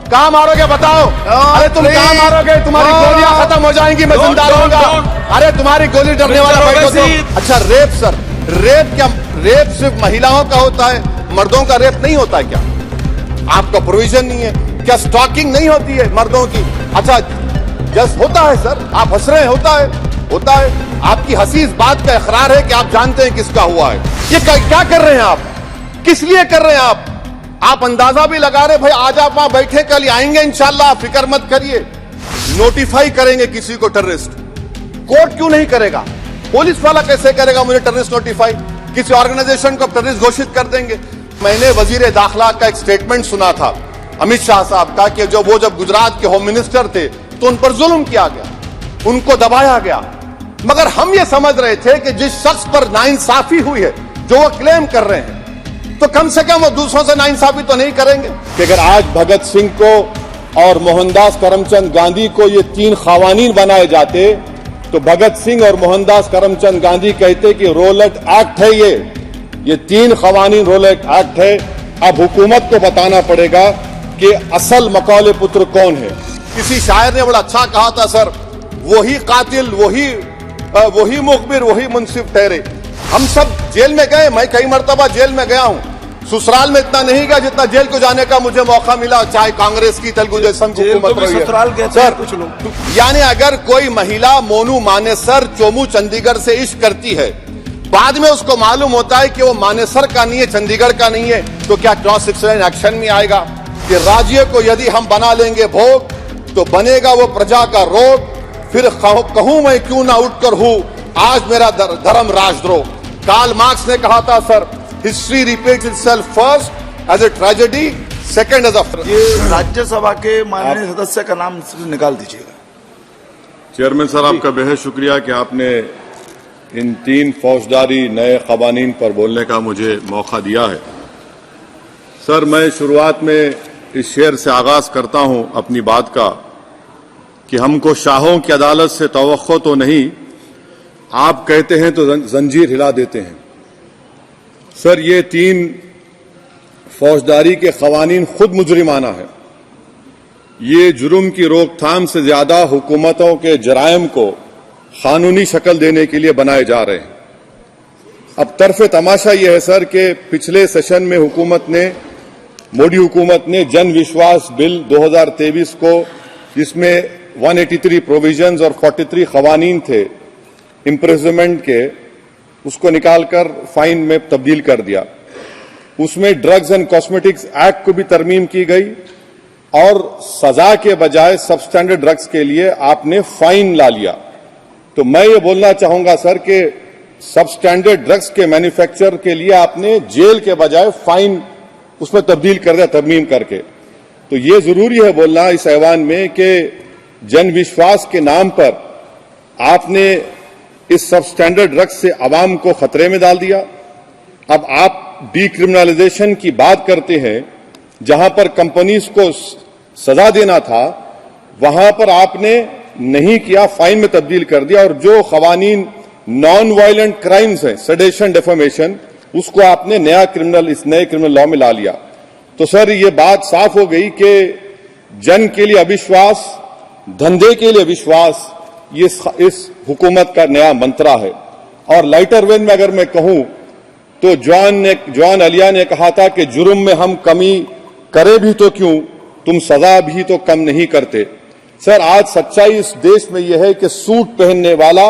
कहाँ मारोगे बताओ? अरे तुम कहाँ मारोगे? तुम्हारी गोलियां खत्म हो जाएंगी, मैं जिंदा रहूंगा। अरे तुम्हारी गोली डरने वाला बैठो तो। अच्छा रेप सर, रेप क्या? रेप सिर्फ महिलाओं का होता है, मर्दों का रेप नहीं होता है क्या? आपका प्रोविजन नहीं है क्या? स्टॉकिंग नहीं होती है मर्दों की? अच्छा जस्ट होता है सर, आप हंस रहे हैं, होता है। आपकी हंसी इस बात का इकरार है कि आप जानते हैं किसका हुआ है। ये क्या कर रहे हैं आप? किस लिए कर रहे हैं आप अंदाजा भी लगा रहे भाई, आज आप वहां बैठे, कल आएंगे इंशाल्लाह, फिक्र मत करिए। नोटिफाई करेंगे किसी को टेररिस्ट, कोर्ट क्यों नहीं करेगा? पुलिस वाला कैसे करेगा मुझे टेररिस्ट नोटिफाई? किसी ऑर्गेनाइजेशन को टेररिस्ट घोषित कर देंगे। मैंने वजीर दाखिला का एक स्टेटमेंट सुना था अमित शाह साहब का कि जब गुजरात के होम मिनिस्टर थे तो उन पर जुल्म किया गया, उनको दबाया गया। मगर हम ये समझ रहे थे कि जिस शख्स पर नाइंसाफी हुई है, जो वो क्लेम कर रहे हैं, तो कम से कम वो दूसरों से नाइंसाफी तो नहीं करेंगे। कि अगर आज भगत सिंह को और मोहनदास करमचंद गांधी को ये 3 खवानीन बनाए जाते तो भगत सिंह और मोहनदास करमचंद गांधी कहते कि रोलेट एक्ट है ये 3 खवानीन रोलेट एक्ट है। अब हुकूमत को बताना पड़ेगा कि असल मकौले पुत्र कौन है। किसी शायर ने बड़ा अच्छा कहा था सर, वही कातिल, वही मुखबिर, वही मुंसिफ ठहरे। हम सब जेल में गए, मैं कई मर्तबा जेल में गया हूं, ससुराल में इतना नहीं गया जितना जेल को जाने का मुझे मौका मिला, चाहे कांग्रेस की तेलुगु देशम की हुकूमत रही है। सर कुछ लोग, यानी अगर कोई महिला मोनू मानेसर चोमू चंडीगढ़ से इश्क करती है, बाद में उसको मालूम होता है कि वो मानेसर का नहीं है, चंडीगढ़ का नहीं है, तो क्या क्रॉस सेक्शन एक्शन में आएगा कि राज्य को यदि हम बना लेंगे भोग तो बनेगा वो प्रजा का रोग। फिर कहूं मैं क्यों ना उठकर हूं, आज मेरा धर्म राजद्रोह। कार्ल मार्क्स ने कहा था sir, history repeats itself first as a tragedy, second as a. ये राज्यसभा के माननीय सदस्य का नाम निकाल दीजिएगा। चेयरमैन सर, आपका बेहद शुक्रिया कि आपने इन 3 फौजदारी नए कवानीन पर बोलने का मुझे मौका दिया है। सर, मैं शुरुआत में इस शेर से आगाज करता हूं अपनी बात का कि हमको शाहों की अदालत से तवक्को तो नहीं, आप कहते हैं तो जंजीर हिला देते हैं। सर, ये 3 फौजदारी के कवानीन खुद मुजरिमाना है। ये जुर्म की रोकथाम से ज्यादा हुकूमतों के जराइम को कानूनी शक्ल देने के लिए बनाए जा रहे हैं। अब तरफे तमाशा यह है सर कि पिछले सेशन में मोदी हुकूमत ने जन विश्वास बिल 2023 को, जिसमें 183 प्रोविजंस और 43 कवानीन थे इम्प्रिजनमेंट के, उसको निकालकर फाइन में तब्दील कर दिया। उसमें ड्रग्स एंड कॉस्मेटिक्स एक्ट को भी तरमीम की गई और सजा के बजाय सबस्टैंडर्ड ड्रग्स के लिए आपने फाइन ला लिया। तो मैं ये बोलना चाहूंगा सर कि सबस्टैंडर्ड ड्रग्स के मैन्युफैक्चर के लिए आपने जेल के बजाय फाइन उसमें तब्दील कर दिया, तरमीम करके। तो ये जरूरी है बोलना इस ऐवान में कि जन विश्वास के नाम पर आपने इस सबस्टैंडर्ड ड्रग्स से अवाम को खतरे में डाल दिया। अब आप डीक्रिमिनलाइजेशन की बात करते हैं, जहां पर कंपनीज को सजा देना था वहां पर आपने नहीं किया, फाइन में तब्दील कर दिया। और जो कवानीन नॉन वायलेंट क्राइम्स हैं, सेडेशन, डेफेमेशन, उसको आपने इस नए क्रिमिनल लॉ में ला लिया। तो सर, ये बात साफ हो गई कि जन के लिए अविश्वास, धंधे के लिए विश्वास, ये इस हुकूमत का नया मंत्रा है। और लाइटर वेन में अगर मैं कहूं तो जॉन अलिया ने कहा था कि जुर्म में हम कमी करे भी तो क्यों, तुम सजा भी तो कम नहीं करते। सर, आज सच्चाई इस देश में यह है कि सूट पहनने वाला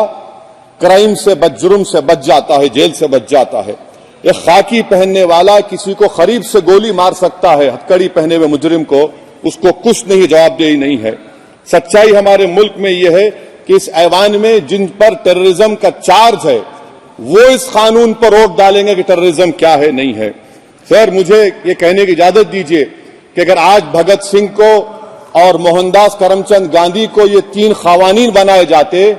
क्राइम से जुर्म से बच जाता है, जेल से बच जाता है। एक खाकी पहनने वाला किसी को करीब से गोली मार सकता है, हथकड़ी पहने हुए मुजरिम को, उसको कुछ नहीं, जवाबदेही नहीं है। सच्चाई हमारे मुल्क में यह है कि इस ऐवान में जिन पर टेररिज्म का चार्ज है वो इस कानून पर रोक डालेंगे कि टेररिज्म क्या है, नहीं है। सर, मुझे ये कहने की इजाजत दीजिए कि अगर आज भगत सिंह को और मोहनदास करमचंद गांधी को ये 3 कवानीन बनाए जाते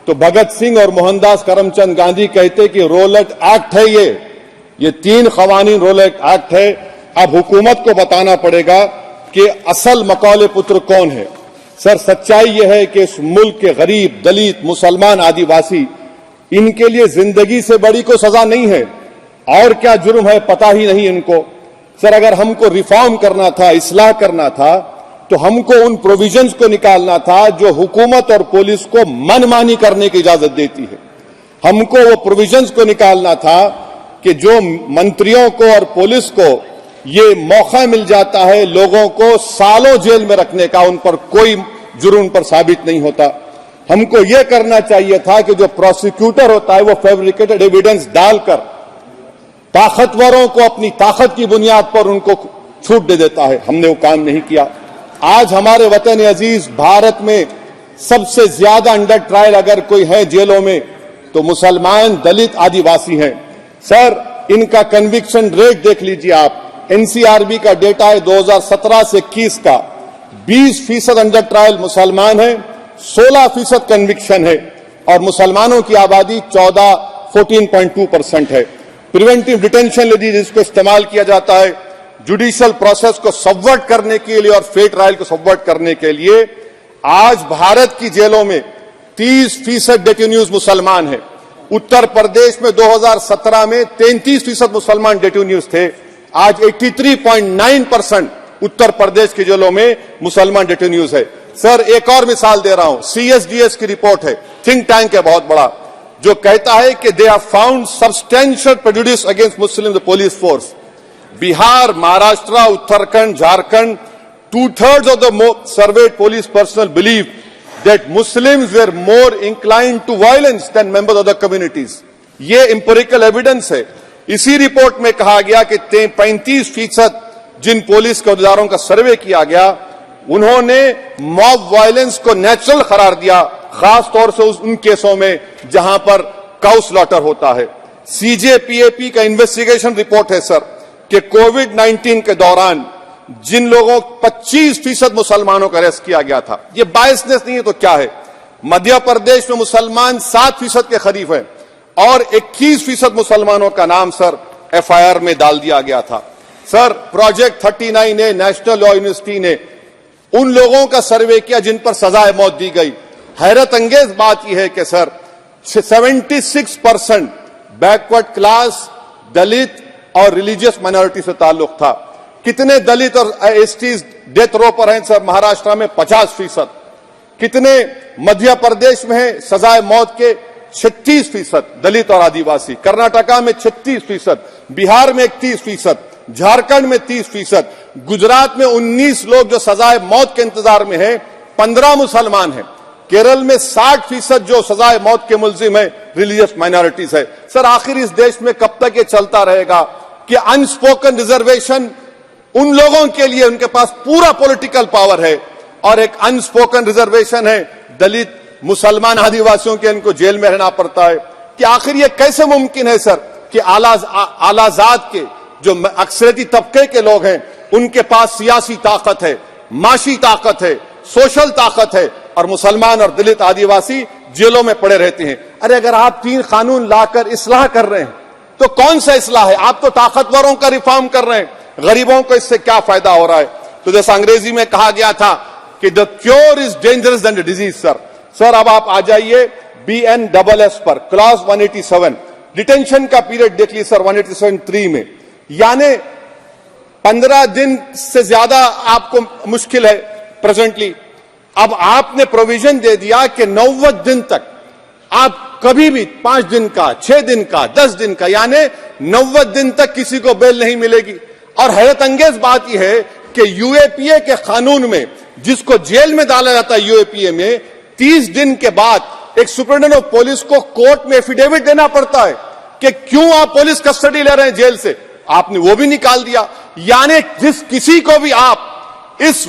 तो भगत सिंह और मोहनदास करमचंद गांधी कहते कि रोलेट एक्ट है ये 3 कवानीन रोलेट एक्ट है। अब हुकूमत को बताना पड़ेगा कि असल मकौले पुत्र कौन है। सर, सच्चाई यह है कि इस मुल्क के गरीब, दलित, मुसलमान, आदिवासी, इनके लिए जिंदगी से बड़ी कोई सजा नहीं है। और क्या जुर्म है पता ही नहीं इनको। सर, अगर हमको रिफॉर्म करना था, इस्लाह करना था, तो हमको उन प्रोविजंस को निकालना था जो हुकूमत और पुलिस को मनमानी करने की इजाजत देती है। हमको वो प्रोविजंस को निकालना था कि जो मंत्रियों को और पुलिस को ये मौका मिल जाता है लोगों को सालों जेल में रखने का, उन पर कोई जुर्म पर साबित नहीं होता। हमको यह करना चाहिए था कि जो प्रोसिक्यूटर होता है वो फैब्रिकेटेड एविडेंस डालकर ताकतवरों को अपनी ताकत की बुनियाद पर उनको छूट दे देता है। हमने वो काम नहीं किया। आज हमारे वतन अजीज भारत में सबसे ज्यादा अंडर ट्रायल अगर कोई है जेलों में तो मुसलमान, दलित, आदिवासी हैं। सर, इनका कन्विक्शन रेट देख लीजिए आप। एनसीआरबी का डेटा है 2017 से 21 का 20% अंडर ट्रायल मुसलमान है, 16% कन्विक्शन है और मुसलमानों की आबादी 14.2% है। प्रिवेंटिव डिटेंशन यदि जिसको इस्तेमाल किया जाता है जुडिशियल प्रोसेस को सबवर्ट करने के लिए और फेयर ट्रायल को सबवर्ट करने के लिए, आज भारत की जेलों में 30% डेटेन्यूज मुसलमान है। उत्तर प्रदेश में 2017 में 33% मुसलमान डेटेन्यूज थे। आज 83.9% उत्तर प्रदेश की जेलों में मुसलमान डेटेन्यूज है। सर, एक और मिसाल दे रहा हूं, सीएसडीएस की रिपोर्ट है, थिंक टैंक है बहुत बड़ा, जो कहता है कि they have found substantial prejudice against Muslim police force. Bihar, Maharashtra, Uttarakhand, Jharkhand, 2/3 of the surveyed police personnel believe that Muslims were more inclined to violence than members of the communities. ये empirical evidence है। इसी रिपोर्ट में कहा गया कि 35% जिन पुलिस के अहदेदारों का सर्वे किया गया उन्होंने मॉब वायलेंस को नेचुरल करार दिया, खास तौर से उन केसों में जहां पर काउ स्लॉटर होता है। सीजेपीएपी का इन्वेस्टिगेशन रिपोर्ट है सर कि कोविड-19 के दौरान जिन लोगों 25% मुसलमानों का अरेस्ट किया गया था, ये बायसनेस नहीं है तो क्या है। मध्य प्रदेश में मुसलमान 7% के करीब है और 21% मुसलमानों का नाम सर एफआईआर में डाल दिया गया था। सर, प्रोजेक्ट 39 ने, नेशनल लॉ यूनिवर्सिटी ने उन लोगों का सर्वे किया जिन पर सजाए मौत दी गई। हैरत अंगेज बात यह है कि सर 76% बैकवर्ड क्लास, दलित और रिलीजियस माइनॉरिटी से ताल्लुक था। कितने दलित और एसटीज डेथ रो पर हैं सर? महाराष्ट्र में 50%। कितने मध्य प्रदेश में है सजाए मौत के? 36% दलित और आदिवासी। कर्नाटका में 36%, बिहार में 31%, झारखंड में 30%, गुजरात में 19 लोग जो सजाए मौत के इंतजार में हैं, 15 मुसलमान हैं। केरल में 60% जो सजाए मौत के मुलजिम है रिलीजियस माइनॉरिटीज है। सर, आखिर इस देश में कब तक ये चलता रहेगा कि अनस्पोकन रिजर्वेशन उन लोगों के लिए उनके पास पूरा पॉलिटिकल पावर है और एक अनस्पोकन रिजर्वेशन है दलित, मुसलमान, आदिवासियों के, इनको जेल में रहना पड़ता है। कि आखिर ये कैसे मुमकिन है सर कि आलाजात के जो अक्सरियती तबके के लोग हैं उनके पास सियासी ताकत है, माशी ताकत है, सोशल ताकत है और मुसलमान और दलित आदिवासी जेलों में पड़े रहते हैं। अरे अगर आप 3 कानून लाकर इस्लाह कर रहे हैं तो कौन सा इस्लाह है? आप तो ताकतवरों का रिफॉर्म कर रहे हैं, गरीबों को इससे क्या फायदा हो रहा है? तो जैसा अंग्रेजी में कहा गया था कि the cure is dangerous than the disease. Sir अब आप आ जाइए BNSS पर, क्लॉज 187 डिटेंशन का पीरियड देख लीजिए सर 187(3) में, यानी 15 दिन से ज्यादा आपको मुश्किल है प्रेजेंटली। अब आपने प्रोविजन दे दिया कि 90 दिन तक आप कभी भी 5 दिन का, 6 दिन का, 10 दिन का, यानी 90 दिन तक किसी को बेल नहीं मिलेगी। और हैरत अंगेज बात यह है कि यूएपीए के कानून में जिसको जेल में डाला जाता है यूएपीए में 30 दिन के बाद एक सुपरिटेंडेंट ऑफ पुलिस को कोर्ट में एफिडेविट देना पड़ता है कि क्यों आप पुलिस कस्टडी ले रहे हैं जेल से। आपने वो भी निकाल दिया। यानी जिस किसी को भी आप इस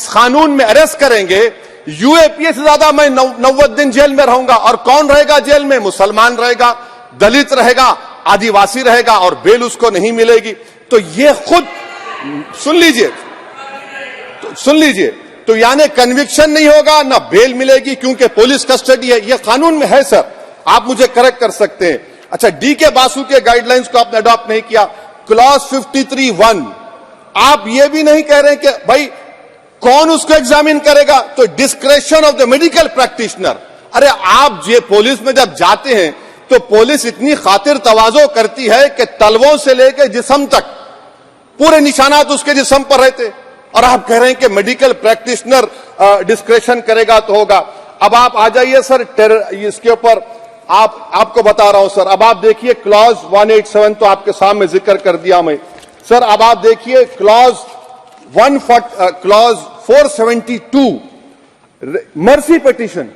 कानून में अरेस्ट करेंगे, यूएपीए से ज्यादा मैं 90 दिन जेल में रहूंगा। और कौन रहेगा जेल में? मुसलमान रहेगा, दलित रहेगा, आदिवासी रहेगा और बेल उसको नहीं मिलेगी। तो ये खुद सुन लीजिए तो यानी कन्विक्शन नहीं होगा, ना बेल मिलेगी क्योंकि पुलिस कस्टडी है। ये कानून में है सर, आप मुझे करेक्ट कर सकते हैं। अच्छा, डीके बासु के गाइडलाइंस को आपने अडॉप्ट नहीं किया। क्लॉज 53(1) आप ये भी नहीं कह रहे कि भाई कौन उसको एग्जामिन करेगा, तो discretion of the medical practitioner. अरे आप ये पुलिस में जब जाते हैं तो पुलिस इतनी खातिर तवाज़ो करती है कि तलवों से लेकर जिस्म तक पूरे निशानात उसके जिस्म पर रहते और आप कह रहे हैं कि मेडिकल प्रैक्टिशनर डिस्क्रेशन करेगा तो होगा। अब आप आ जाइए सर इसके ऊपर, आपको बता रहा हूं सर। अब आप देखिए क्लॉज 187 तो आपके सामने जिक्र कर दिया मैं सर। अब आप देखिए क्लॉज 472 मर्सी पिटीशन,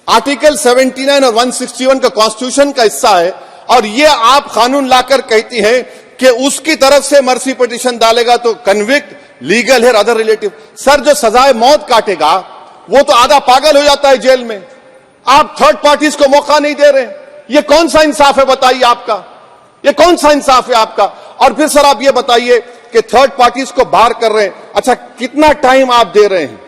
आर्टिकल 79 और 161 का कॉन्स्टिट्यूशन का हिस्सा है, और ये आप कानून लाकर कहती हैं कि उसकी तरफ से मर्सी पिटीशन डालेगा तो कन्विक्ट, लीगल है, अदर रिलेटिव। सर जो सजाए मौत काटेगा वो तो आधा पागल हो जाता है जेल में, आप थर्ड पार्टीज को मौका नहीं दे रहे। ये कौन सा इंसाफ है बताइए आपका, ये कौन सा इंसाफ है आपका? और फिर सर आप ये बताइए कि थर्ड पार्टीज को बाहर कर रहे हैं, अच्छा कितना टाइम आप दे रहे हैं,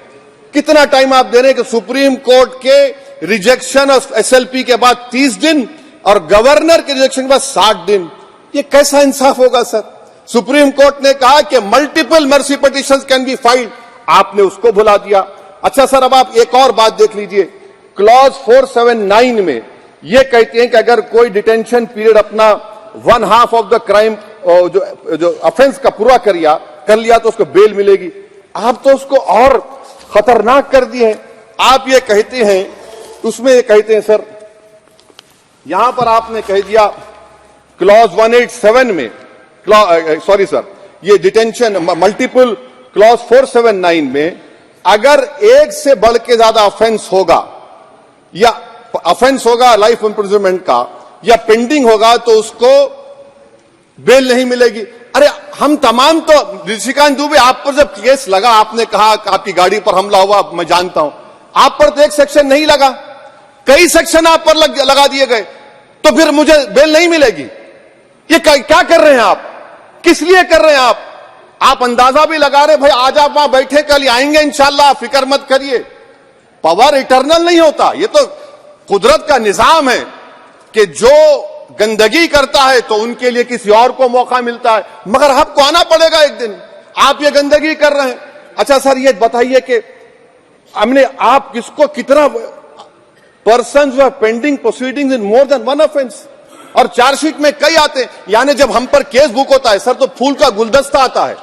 कितना टाइम आप दे रहे हैं कि सुप्रीम कोर्ट के रिजेक्शन ऑफ एसएलपी के बाद 30 दिन और गवर्नर के रिजेक्शन के बाद 60 दिन। ये कैसा इंसाफ होगा सर? सुप्रीम कोर्ट ने कहा कि multiple mercy petitions can be filed, आपने उसको भुला दिया। अच्छा सर अब आप एक और बात देख लीजिए, क्लॉज 479 में ये कहते हैं कि अगर कोई डिटेंशन पीरियड अपना 1/2 ऑफ द क्राइम जो ऑफेंस का पूरा कर लिया तो उसको बेल मिलेगी। आप तो उसको और खतरनाक कर दिए। आप ये कहते हैं, उसमें ये कहते हैं सर, यहां पर आपने कह दिया क्लॉज 187 में, सॉरी सर, ये डिटेंशन मल्टीपल क्लॉज 479 में अगर एक से बढ़ के ज्यादा ऑफेंस होगा या ऑफेंस होगा लाइफ इंप्रिजनमेंट का या पेंडिंग होगा तो उसको बेल नहीं मिलेगी। अरे हम तमाम तो ऋषिकांत दुबे आप पर जब केस लगा, आपने कहा आपकी गाड़ी पर हमला हुआ, मैं जानता हूं, आप पर तो एक सेक्शन नहीं लगा, कई सेक्शन आप पर लगा दिए गए, तो फिर मुझे बेल नहीं मिलेगी। ये क्या कर रहे हैं आप, किस लिए कर रहे हैं आप अंदाजा भी लगा रहे भाई आज आप वहां बैठे, कल आएंगे इंशाल्लाह, फिक्र मत करिए। पावर इटर्नल नहीं होता, ये तो कुदरत का निजाम है कि जो गंदगी करता है तो उनके लिए किसी और को मौका मिलता है, मगर आपको आना पड़ेगा एक दिन, आप ये गंदगी कर रहे हैं। अच्छा सर ये बताइए कि हमने आप किसको कितना पर्सन्स वर पेंडिंग प्रोसीडिंग्स इन मोर देन वन ऑफेंस, और चार्जशीट में कई आते हैं, यानी जब हम पर केस बुक होता है सर तो फूल का गुलदस्ता आता है,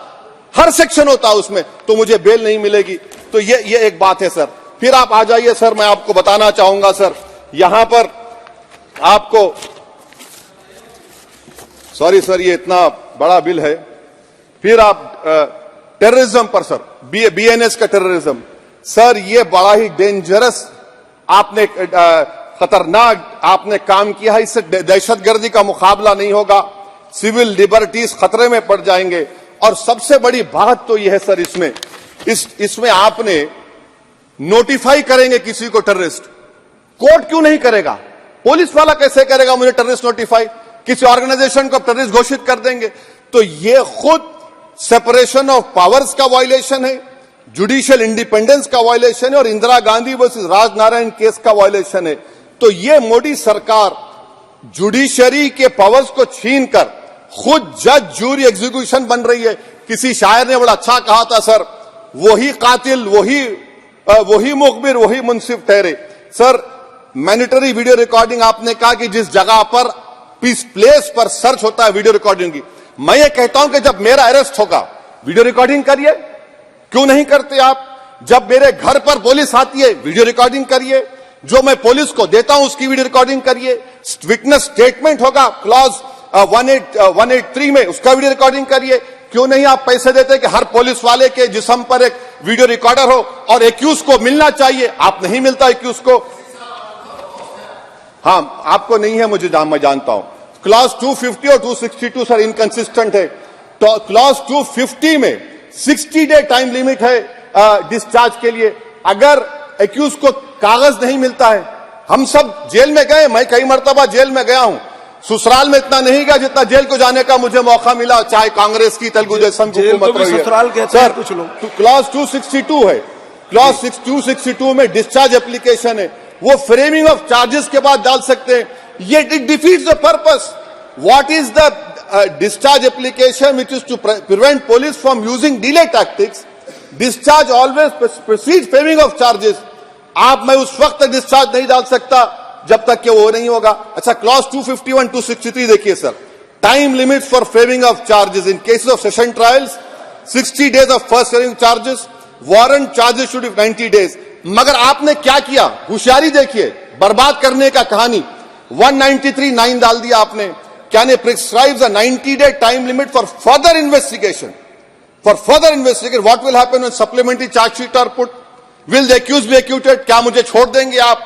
हर सेक्शन होता है उसमें, तो मुझे बेल नहीं मिलेगी। तो ये एक बात है सर। फिर आप आ जाइए सर, मैं आपको बताना चाहूंगा सर, यहां पर आपको, सॉरी सर ये इतना बड़ा बिल है। फिर आप टेररिज्म पर सर, बीएनएस का टेररिज्म, सर ये बड़ा ही डेंजरस आपने खतरनाक आपने काम किया है। इससे दहशतगर्दी का मुकाबला नहीं होगा, सिविल लिबर्टीज खतरे में पड़ जाएंगे। और सबसे बड़ी बात तो यह है सर, इसमें आपने नोटिफाई करेंगे किसी को टेररिस्ट, कोर्ट क्यों नहीं करेगा? पुलिस वाला कैसे करेगा मुझे टेररिस्ट नोटिफाई? किसी ऑर्गेनाइजेशन को टेररिस्ट घोषित कर देंगे। तो यह खुद सेपरेशन ऑफ पावर्स का वायलेशन है, जुडिशियल इंडिपेंडेंस का वायलेशन है, और इंदिरा गांधी वर्सेस राजनारायण केस का वायलेशन है। तो यह मोदी सरकार जुडिशरी के पावर्स को छीनकर खुद जज जूरी एग्जीक्यूशन बन रही है। किसी शायर ने बड़ा अच्छा कहा था सर, वही कातिल वही मुखबिर वही मुंसिफ ठहरे। सर मैंडेटरी वीडियो रिकॉर्डिंग आपने कहा कि जिस जगह पर पीस प्लेस पर सर्च होता है वीडियो रिकॉर्डिंग की, मैं ये कहता हूं कि जब मेरा अरेस्ट होगा वीडियो रिकॉर्डिंग करिए, क्यों नहीं करते आप? जब मेरे घर पर पुलिस आती है वीडियो रिकॉर्डिंग करिए, जो मैं पुलिस को देता हूं उसकी वीडियो रिकॉर्डिंग करिए। विटनेस स्टेटमेंट होगा क्लॉज 183 में, उसका वीडियो रिकॉर्डिंग करिए। क्यों नहीं आप पैसे देते कि हर पुलिस वाले के जिस्म पर एक वीडियो रिकॉर्डर हो और एक्यूज को मिलना चाहिए, आप नहीं मिलता एक्यूज को। हाँ आपको नहीं है, मैं जानता हूं। क्लॉज 250 और 262 सर इनकंसिस्टेंट है। तो क्लॉज 250 में 60 डे टाइम लिमिट है डिस्चार्ज के लिए। अगर एक्यूज को कागज नहीं मिलता है, हम सब जेल में गए, मैं कई मरतबा जेल में गया हूं, ससुराल में इतना नहीं गया जितना जेल को जाने का मुझे मौका मिला, चाहे कांग्रेस की तेलुगु देशम की हुकूमत रही है। सर कुछ लोग क्लॉज 262 है, क्लॉज 262 में डिस्चार्ज एप्लीकेशन है, वो फ्रेमिंग ऑफ चार्जेस के बाद डाल सकते हैं। ये it defeats the purpose. What is the discharge application which is to prevent police from using delay tactics. Discharge always proceed framing of charges. आप मैं उस वक्त तक डिस्चार्ज नहीं डाल सकता जब तक कि वो नहीं होगा। अच्छा क्लॉज 251 263 देखिए sir, time limit for framing of charges in cases of session trials, 60 days of first hearing charges, warrant charges should be 90 days. मगर आपने क्या किया? होशियारी देखिए, बर्बाद करने का कहानी। 193(9) डाल दिया आपने। Can it prescribes a 90-day time limit for further investigation? For further investigation, what will happen when supplementary charge sheet are put? Will the accused be acquitted? क्या मुझे छोड़ देंगे आप?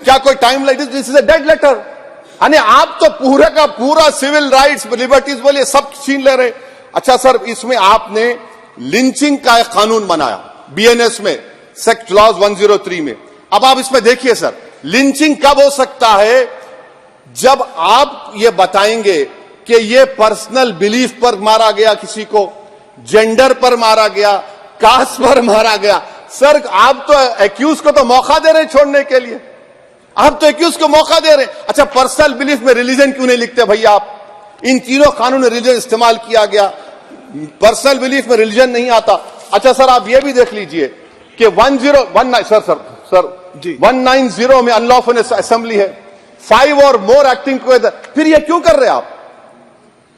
क्या कोई time like this is a dead letter? यानी आप तो पूरा का पूरा सिविल राइट्स लिबर्टीज बोलिए सब छीन ले रहे। अच्छा सर, इसमें आपने लिंचिंग का एक कानून बनाया बीएनएस में, सेक्ट क्लॉज 103 में। अब आप इसमें देखिए सर, लिंचिंग कब हो सकता है? जब आप ये बताएंगे कि ये पर्सनल बिलीफ पर मारा गया, किसी को जेंडर पर मारा गया, कास्ट पर मारा गया। सर आप तो एक्यूज को तो मौका दे रहे छोड़ने के लिए, आप तो एक्यूज को मौका दे रहे। अच्छा, पर्सनल बिलीफ में रिलीजन क्यों नहीं लिखते भैया आप? इन तीनों कानून में रिलीजन इस्तेमाल किया गया, पर्सनल बिलीफ में रिलीजन नहीं आता। अच्छा सर, आप ये भी देख लीजिए कि 1019 सर 190 में अनलॉफुल असेंबली है, 5 और मोर एक्टिंग टुगेदर। फिर ये क्यों कर रहे हैं आप?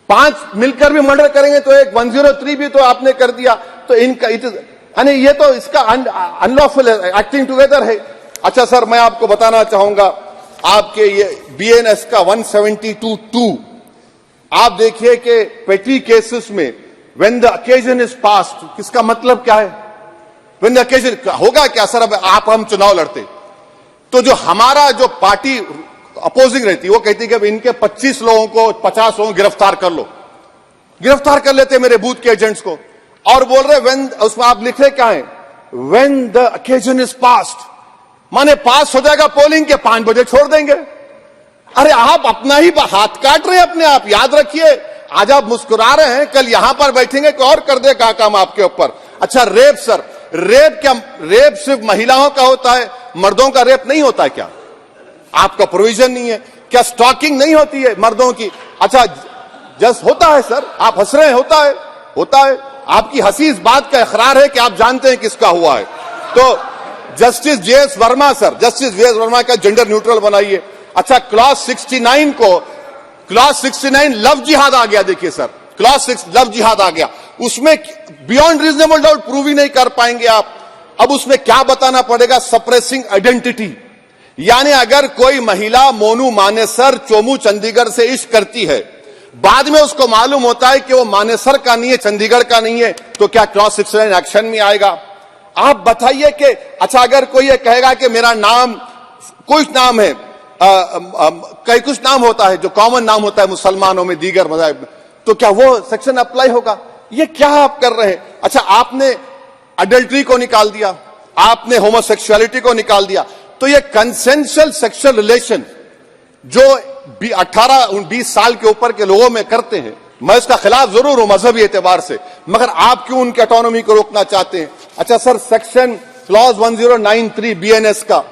5 मिलकर भी मर्डर करेंगे तो एक 103 भी तो आपने कर दिया, तो इनका यानी ये तो इसका अनलॉफुल एक्टिंग टुगेदर है। अच्छा सर, मैं आपको बताना चाहूंगा, आपके ये बीएनएस का 172(2) आप देखिए कि पेटी केसेस में when the occasion is past, किसका मतलब क्या है? व्हेन द ओकेजन होगा क्या सर? अब हम चुनाव लड़ते तो जो हमारा जो पार्टी अपोजिंग रहती है वो कहती है कि अब इनके 25 लोगों को 50 लोगों को गिरफ्तार कर लो, गिरफ्तार कर लेते मेरे बूथ के एजेंट्स को, और बोल रहे व्हेन, उसमें आप लिख रहे क्या है? When the occasion is past, माने पास हो जाएगा पोलिंग के 5 बजे छोड़ देंगे। अरे आप अपना ही हाथ काट रहे हैं अपने आप। याद रखिए, आज आप मुस्कुरा रहे हैं, कल यहां पर बैठेंगे कोई और कर दे का काम आपके ऊपर। अच्छा रेप सर, रेप क्या? रेप सिर्फ महिलाओं का होता है, मर्दों का रेप नहीं होता है क्या? आपका प्रोविजन नहीं है क्या? स्टॉकिंग नहीं होती है मर्दों की? अच्छा जस्ट होता है सर, आप हंस रहे हैं, होता है। आपकी हंसी इस बात का इकरार है कि आप जानते हैं किसका हुआ है। तो justice JS Verma sir, justice JS Verma का जेंडर न्यूट्रल बनाइए। अच्छा, क्लॉज 69 को, क्लॉज 69 लव जिहाद आ गया। देखिए सर, क्लॉज 6 लव जिहाद आ गया, उसमें बियॉन्ड रीजनेबल डाउट प्रूव ही नहीं कर पाएंगे आप। अब उसमें क्या बताना पड़ेगा? सप्रेसिंग आइडेंटिटी, यानी अगर कोई महिला मोनू मानेसर चोमू चंडीगढ़ से इश्क करती है, बाद में उसको मालूम होता है कि वो मानेसर का नहीं है, चंडीगढ़ का नहीं है, तो क्या क्लॉज 69 एक्शन में आएगा? आप बताइए कि अच्छा अगर कोई ये कहेगा कि मेरा नाम, कुछ नाम है, कई कुछ नाम होता है जो कॉमन नाम होता है मुसलमानों में, दीगर मज़ाहिब में, तो क्या वो सेक्शन अप्लाई होगा? ये क्या आप कर रहे हैं? अच्छा, आपने अडल्ट्री को निकाल दिया, आपने होमोसेक्सुअलिटी को निकाल दिया, तो ये कंसेंशुअल सेक्सुअल रिलेशन जो 18-20 साल के ऊपर के लोगों में करते हैं, मैं इसका खिलाफ जरूर हूं मजहबी एतबार से, मगर आप क्यों उनकी ऑटोनॉमी को रोकना चाहते हैं? अच्छा सर, सेक्शन क्लॉज 1093 बीएनएस का,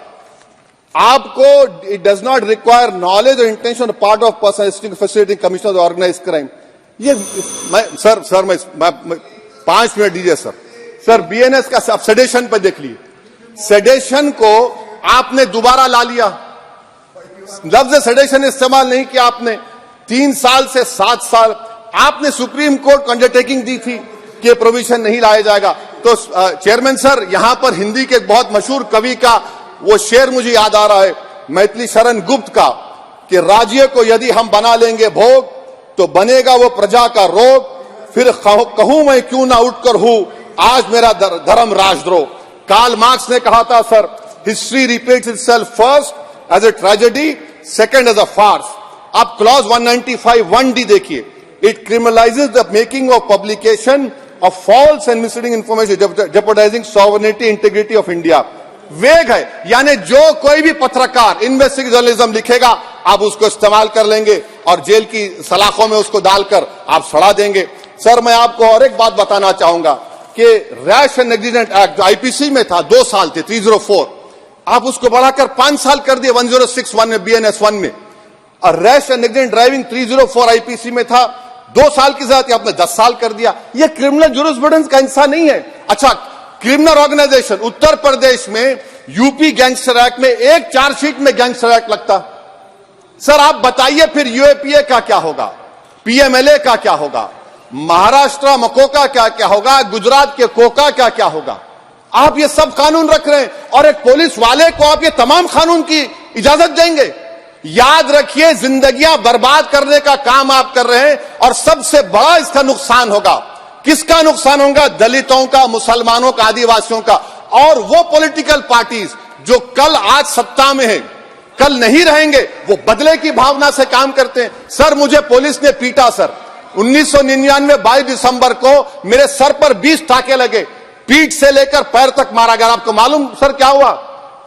आपको it does not require knowledge और intention part of person facilitating commission of organise crime. ये मैं 5 मिनट दीजिए सर। सर बीएनएस का अब सेडेशन पे देख लीजिए, सेडेशन को आपने दोबारा ला लिया, लफ्ज सेडेशन इस्तेमाल नहीं किया आपने। 3 साल से 7 साल आपने सुप्रीम कोर्ट को अंडरटेकिंग दी थी कि प्रोविजन नहीं लाया जाएगा। तो चेयरमैन सर, यहां पर हिंदी के एक बहुत मशहूर कवि का वो शेर मुझे याद आ रहा है, मैथिली शरण गुप्त का, कि राज्य को यदि हम बना लेंगे भोग तो बनेगा वो प्रजा का रोग, फिर कहूं मैं क्यों ना उठकर हूं आज मेरा धर्म राजद्रोह। कार्ल मार्क्स ने कहा था sir, history repeats itself first as a tragedy, second as a farce. आप क्लॉज 195(1)D देखिए, it criminalises the making of publication of false and misleading information jeopardising sovereignty integrity of India. Vague है, यानी जो कोई भी पत्रकार investigative journalism लिखेगा आप उसको इस्तेमाल कर लेंगे और जेल की सलाखों में उसको डालकर आप सड़ा देंगे। सर मैं आपको और एक बात बताना चाहूंगा कि रैश एंड नेग्लिजेंट एक्ट जो आईपीसी में था 2 साल थे, 304, आप उसको बढ़ाकर 5 साल कर दिए 1061 में, बीएनएस 1 में। और rash and negligent driving 304 IPC में था 2 साल की सजा, आपने 10 साल कर दिया। यह क्रिमिनल जुरिस्प्रूडेंस का हिस्सा नहीं है। अच्छा, क्रिमिनल ऑर्गेनाइजेशन उत्तर प्रदेश में यूपी गैंगस्टर एक्ट में एक चार्जशीट में गैंगस्टर एक्ट लगता। सर आप बताइए फिर यूएपीए का क्या होगा, पीएमएलए का क्या होगा, महाराष्ट्र मकोका क्या क्या होगा, गुजरात के कोका क्या क्या होगा। आप ये सब कानून रख रहे हैं और एक पुलिस वाले को आप ये तमाम कानून की इजाजत देंगे। याद रखिए, जिंदगियां बर्बाद करने का काम आप कर रहे हैं और सबसे बड़ा इसका नुकसान होगा। किसका नुकसान होगा? दलितों का, मुसलमानों का, आदिवासियों का। और वो पॉलिटिकल पार्टीज जो कल आज सत्ता में है, कल नहीं रहेंगे, वो बदले की भावना से काम करते हैं। सर, मुझे पुलिस ने पीटा सर 1999 22 दिसंबर को मेरे सर पर 20 टाके लगे, पीठ से लेकर पैर तक मारा गया। आपको मालूम सर क्या हुआ?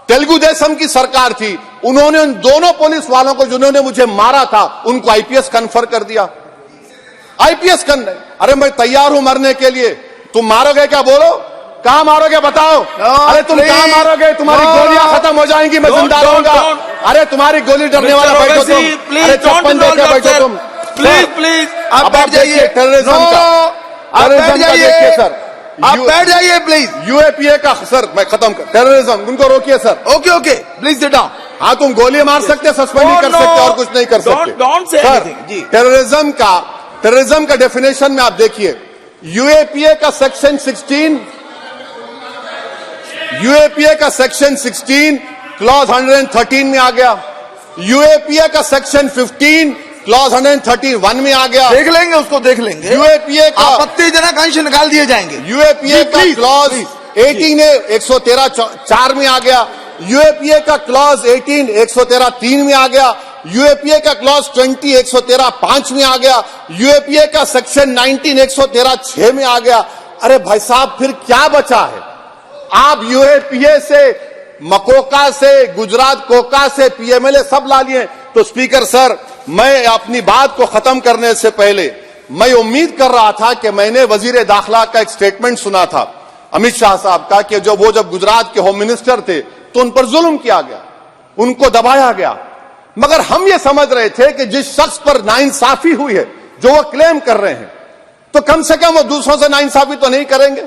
तेलुगु देशम की सरकार थी, उन्होंने उन दोनों पुलिस वालों को जिन्होंने मुझे मारा था उनको आईपीएस कन्फर कर दिया। आईपीएस अरे मैं तैयार हूं मरने के लिए। तुम मारोगे क्या? बोलो, कहां मारोगे बताओ? अरे तुम कहां मारोगे? तुम्हारी गोलियां खत्म हो जाएंगी, मैं जिंदा रहूंगा। अरे तुम्हारी गोली डरने वाला बैठो तुम। अरे चप्पन देके बैठो तुम। प्लीज प्लीज आप बैठ जाइए। टेररिज्म का, आप बैठ जाइए सर, आप बैठ जाइए प्लीज। यूएपीए का सर मैं खत्म कर, टेररिज्म उनको रोकिए sir. Okay okay please sit down. हाँ, तुम गोली मार सकते, सस्पेंड नहीं कर सकते और कुछ नहीं कर सकते। Don't say anything ji. Terrorism का डेफिनेशन में आप देखिए, यूएपीए का सेक्शन 16 क्लॉज 113 में आ गया। यूएपीए का सेक्शन 15 क्लॉज 131 में आ गया। देख लेंगे उसको, देख लेंगे। यूएपीए का आपत्तिजनक अंश निकाल दिए जाएंगे। यूएपीए का क्लॉज 18 113 4 में आ गया। यूएपीए का क्लॉज 18 113 3 में आ गया। यूएपीए का क्लॉज 20 113 5 में आ गया। यूएपीए का सेक्शन 19 113 6 में आ गया। अरे भाई साहब, फिर क्या बचा है? आप यूएपीए से, मकोका से, गुजरात कोका से पीएमएलए सब ला लिए। तो स्पीकर सर, मैं अपनी बात को खत्म करने से पहले मैं उम्मीद कर रहा था कि मैंने वजीर दाखिला का एक स्टेटमेंट सुना था अमित शाह साहब का कि जब गुजरात के होम मिनिस्टर थे तो उन पर जुल्म किया गया, उनको दबाया गया। मगर हम ये समझ रहे थे कि जिस शख्स पर नाइंसाफी हुई है, जो वो क्लेम कर रहे हैं, तो कम से कम वो दूसरों से नाइंसाफी तो नहीं करेंगे।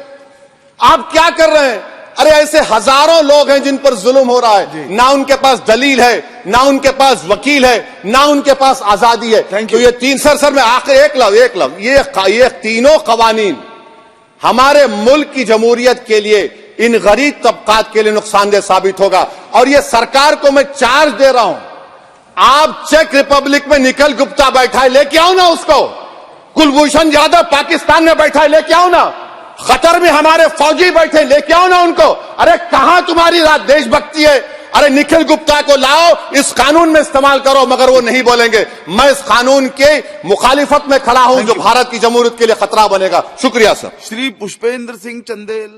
आप क्या कर रहे हैं? अरे ऐसे हजारों लोग हैं जिन पर जुल्म हो रहा है, ना उनके पास दलील है, ना उनके पास वकील है, ना उनके पास आजादी है। तो ये तीन सर मैं आखिर एक लव ये तीनों कवानीन हमारे मुल्क की जमहूरियत के लिए, इन गरीब तबकात के लिए नुकसानदेह साबित होगा। और ये सरकार को मैं चार्ज दे रहा हूं, आप चेक रिपब्लिक में निखिल गुप्ता बैठा है, लेके आओ ना उसको। कुलभूषण यादव पाकिस्तान में बैठा है, लेके आओ ना। कतर में हमारे फौजी बैठे, लेके आओ ना उनको। अरे कहां तुम्हारी देशभक्ति है? अरे निखिल गुप्ता को लाओ, इस कानून में इस्तेमाल करो। मगर वो नहीं बोलेंगे। मैं इस कानून के मुखालिफत में खड़ा हूं जो भारत की जमहूरियत के लिए खतरा बनेगा। शुक्रिया सर। श्री पुष्पेंद्र सिंह चंदेल।